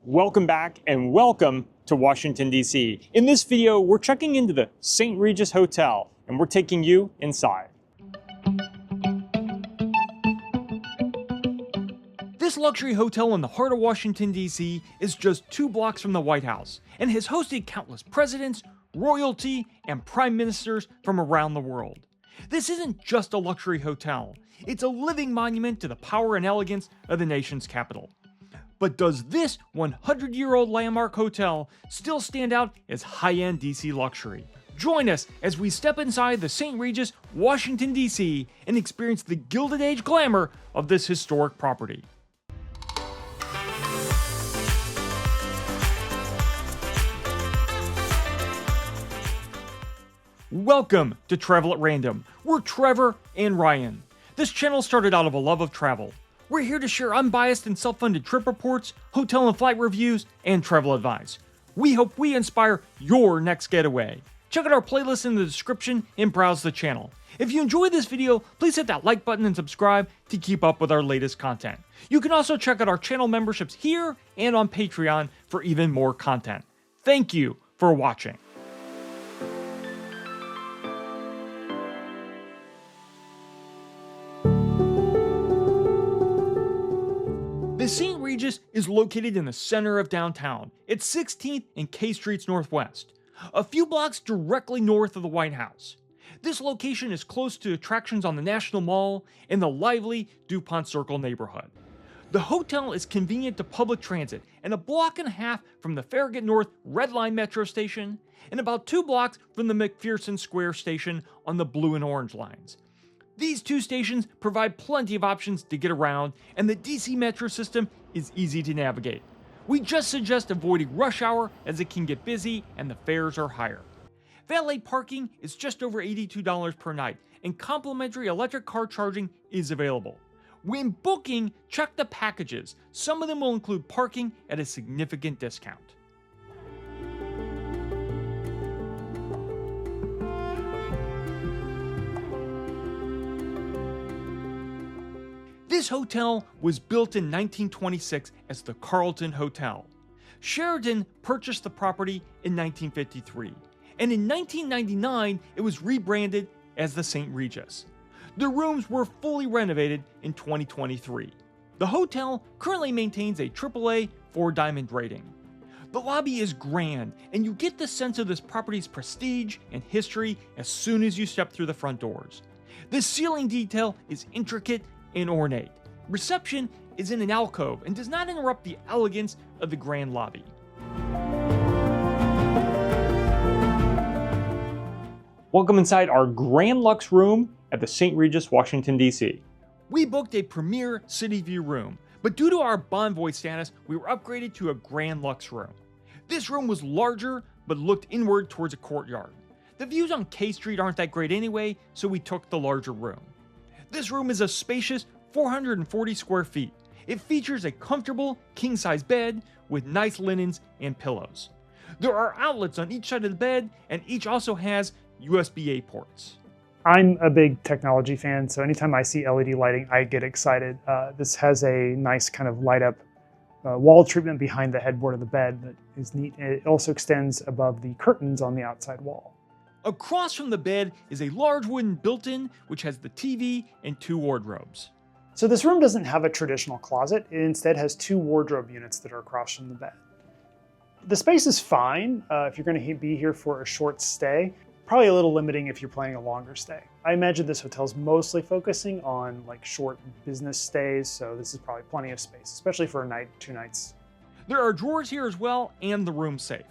Welcome back and welcome to Washington, D.C. In this video, we're checking into the St. Regis Hotel and we're taking you inside. This luxury hotel in the heart of Washington, D.C. is just 2 blocks from the White House and has hosted countless presidents, royalty, and prime ministers from around the world. This isn't just a luxury hotel, it's a living monument to the power and elegance of the nation's capital. But does this 100-year-old landmark hotel still stand out as high-end DC luxury? Join us as we step inside the St. Regis, Washington, D.C. and experience the Gilded Age glamour of this historic property. Welcome to Travel at Random. We're Trevor and Ryan. This channel started out of a love of travel. We're here to share unbiased and self-funded trip reports, hotel and flight reviews, and travel advice. We hope we inspire your next getaway. Check out our playlist in the description and browse the channel. If you enjoyed this video, please hit that like button and subscribe to keep up with our latest content. You can also check out our channel memberships here and on Patreon for even more content. Thank you for watching. The St. Regis is located in the center of downtown. It's 16th and K Streets Northwest, a few blocks directly north of the White House. This location is close to attractions on the National Mall and the lively DuPont Circle neighborhood. The hotel is convenient to public transit and a block and a half from the Farragut North Red Line Metro Station and about 2 blocks from the McPherson Square Station on the Blue and Orange lines. These 2 stations provide plenty of options to get around, and the DC Metro system is easy to navigate. We just suggest avoiding rush hour as it can get busy and the fares are higher. Valet parking is just over $82 per night, and complimentary electric car charging is available. When booking, check the packages. Some of them will include parking at a significant discount. This hotel was built in 1926 as the Carlton Hotel. Sheraton purchased the property in 1953, and in 1999 it was rebranded as the St. Regis. The rooms were fully renovated in 2023. The hotel currently maintains a AAA 4-diamond rating. The lobby is grand, and you get the sense of this property's prestige and history as soon as you step through the front doors. The ceiling detail is intricate and ornate. Reception is in an alcove and does not interrupt the elegance of the grand lobby. Welcome inside our Grand Luxe Room at the St. Regis, Washington, D.C. We booked a premier city view room, but due to our Bonvoy status, we were upgraded to a Grand Luxe Room. This room was larger, but looked inward towards a courtyard. The views on K Street aren't that great anyway, so we took the larger room. This room is a spacious 440 square feet. It features a comfortable king-size bed with nice linens and pillows. There are outlets on each side of the bed, and each also has USB-A ports. I'm a big technology fan, so anytime I see LED lighting, I get excited. This has a nice kind of light up wall treatment behind the headboard of the bed that is neat. It also extends above the curtains on the outside wall. Across from the bed is a large wooden built-in, which has the TV and 2 wardrobes. So this room doesn't have a traditional closet. It instead has 2 wardrobe units that are across from the bed. The space is fine if you're going to be here for a short stay. Probably a little limiting if you're planning a longer stay. I imagine this hotel is mostly focusing on like short business stays, so this is probably plenty of space, especially for a night, 2 nights. There are drawers here as well, and the room safe.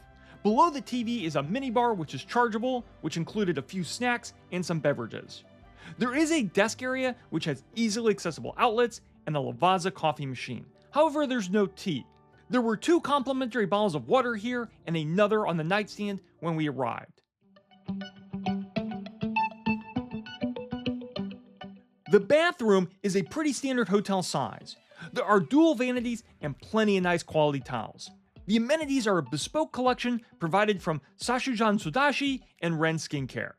Below the TV is a minibar which is chargeable, which included a few snacks and some beverages. There is a desk area which has easily accessible outlets and a Lavazza coffee machine. However, there's no tea. There were 2 complimentary bottles of water here and another on the nightstand when we arrived. The bathroom is a pretty standard hotel size. There are dual vanities and plenty of nice quality towels. The amenities are a bespoke collection provided from Sashujan Sudashi and Ren Skincare.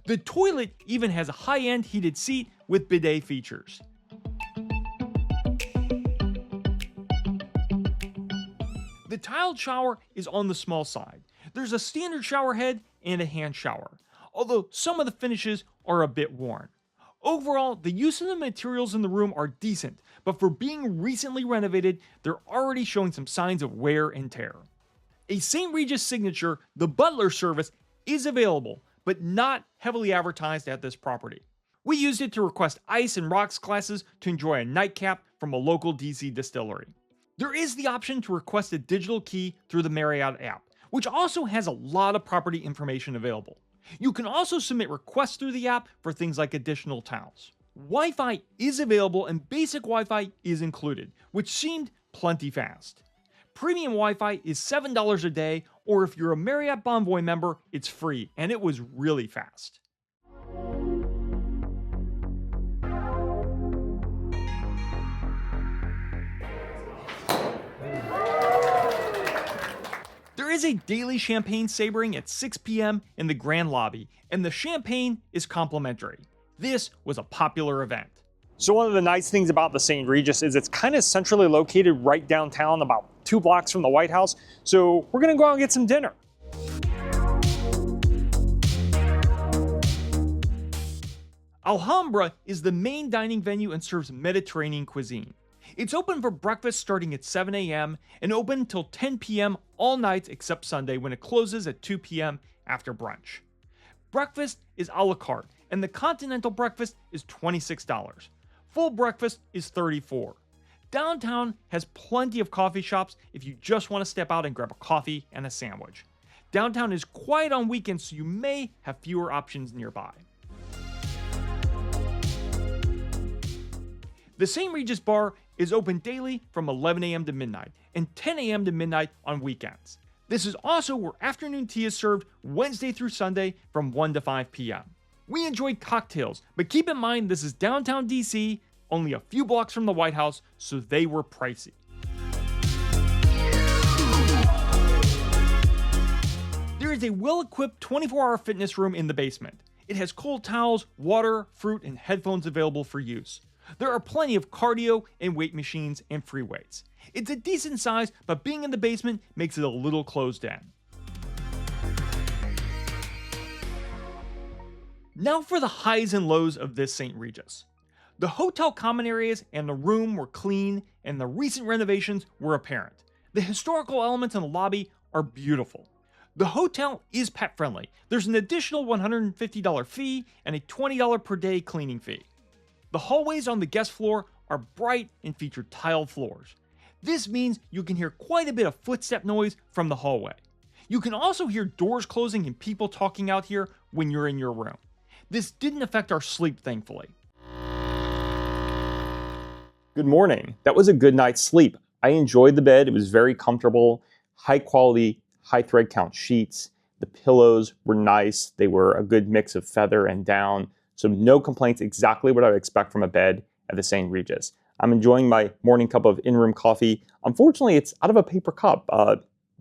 The toilet even has a high-end heated seat with bidet features. The tiled shower is on the small side. There's a standard shower head and a hand shower, although some of the finishes are a bit worn. Overall, the use of the materials in the room are decent, but for being recently renovated, they're already showing some signs of wear and tear. A St. Regis signature, the butler service, is available, but not heavily advertised at this property. We used it to request ice and rocks glasses to enjoy a nightcap from a local DC distillery. There is the option to request a digital key through the Marriott app, which also has a lot of property information available. You can also submit requests through the app for things like additional towels. Wi-Fi is available and basic Wi-Fi is included, which seemed plenty fast. Premium Wi-Fi is $7 a day, or if you're a Marriott Bonvoy member, it's free, and it was really fast. There is a daily champagne sabering at 6 p.m. in the grand lobby, and the champagne is complimentary. This was a popular event. So one of the nice things about the St. Regis is it's kind of centrally located right downtown, about 2 blocks from the White House. So we're gonna go out and get some dinner. Alhambra is the main dining venue and serves Mediterranean cuisine. It's open for breakfast starting at 7 a.m. and open until 10 p.m. all nights except Sunday, when it closes at 2 p.m. after brunch. Breakfast is a la carte, and the continental breakfast is $26. Full breakfast is $34. Downtown has plenty of coffee shops if you just want to step out and grab a coffee and a sandwich. Downtown is quiet on weekends, so you may have fewer options nearby. The St. Regis Bar is open daily from 11 a.m. to midnight and 10 a.m. to midnight on weekends. This is also where afternoon tea is served Wednesday through Sunday from 1 to 5 p.m. We enjoyed cocktails, but keep in mind this is downtown DC, only a few blocks from the White House, so they were pricey. There is a well-equipped 24-hour fitness room in the basement. It has cold towels, water, fruit, and headphones available for use. There are plenty of cardio and weight machines and free weights. It's a decent size, but being in the basement makes it a little closed in. Now for the highs and lows of this St. Regis. The hotel common areas and the room were clean, and the recent renovations were apparent. The historical elements in the lobby are beautiful. The hotel is pet friendly. There's an additional $150 fee and a $20 per day cleaning fee. The hallways on the guest floor are bright and feature tiled floors. This means you can hear quite a bit of footstep noise from the hallway. You can also hear doors closing and people talking out here when you're in your room. This didn't affect our sleep, thankfully. Good morning. That was a good night's sleep. I enjoyed the bed. It was very comfortable, high quality, high thread count sheets. The pillows were nice. They were a good mix of feather and down. So no complaints, exactly what I would expect from a bed at the St. Regis. I'm enjoying my morning cup of in-room coffee. Unfortunately, it's out of a paper cup.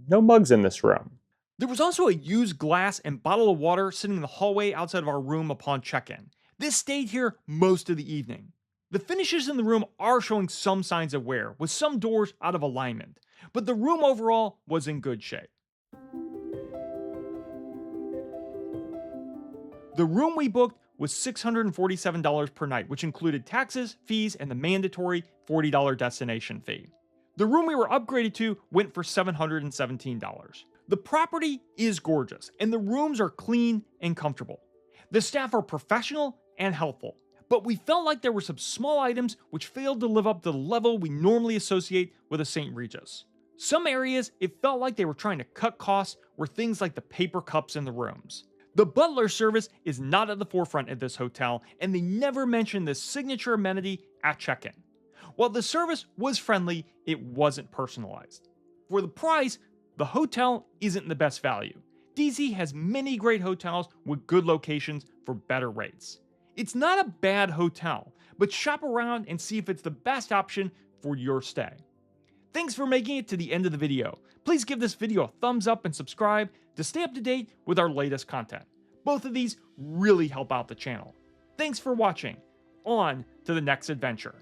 No mugs in this room. There was also a used glass and bottle of water sitting in the hallway outside of our room upon check-in. This stayed here most of the evening. The finishes in the room are showing some signs of wear, with some doors out of alignment, but the room overall was in good shape. The room we booked was $647 per night, which included taxes, fees, and the mandatory $40 destination fee. The room we were upgraded to went for $717. The property is gorgeous, and the rooms are clean and comfortable. The staff are professional and helpful, but we felt like there were some small items which failed to live up to the level we normally associate with a St. Regis. Some areas, it felt like they were trying to cut costs, were things like the paper cups in the rooms. The butler service is not at the forefront at this hotel, and they never mentioned this signature amenity at check-in. While the service was friendly, it wasn't personalized. For the price, the hotel isn't the best value. DC has many great hotels with good locations for better rates. It's not a bad hotel, but shop around and see if it's the best option for your stay. Thanks for making it to the end of the video. Please give this video a thumbs up and subscribe to stay up to date with our latest content. Both of these really help out the channel. Thanks for watching. On to the next adventure.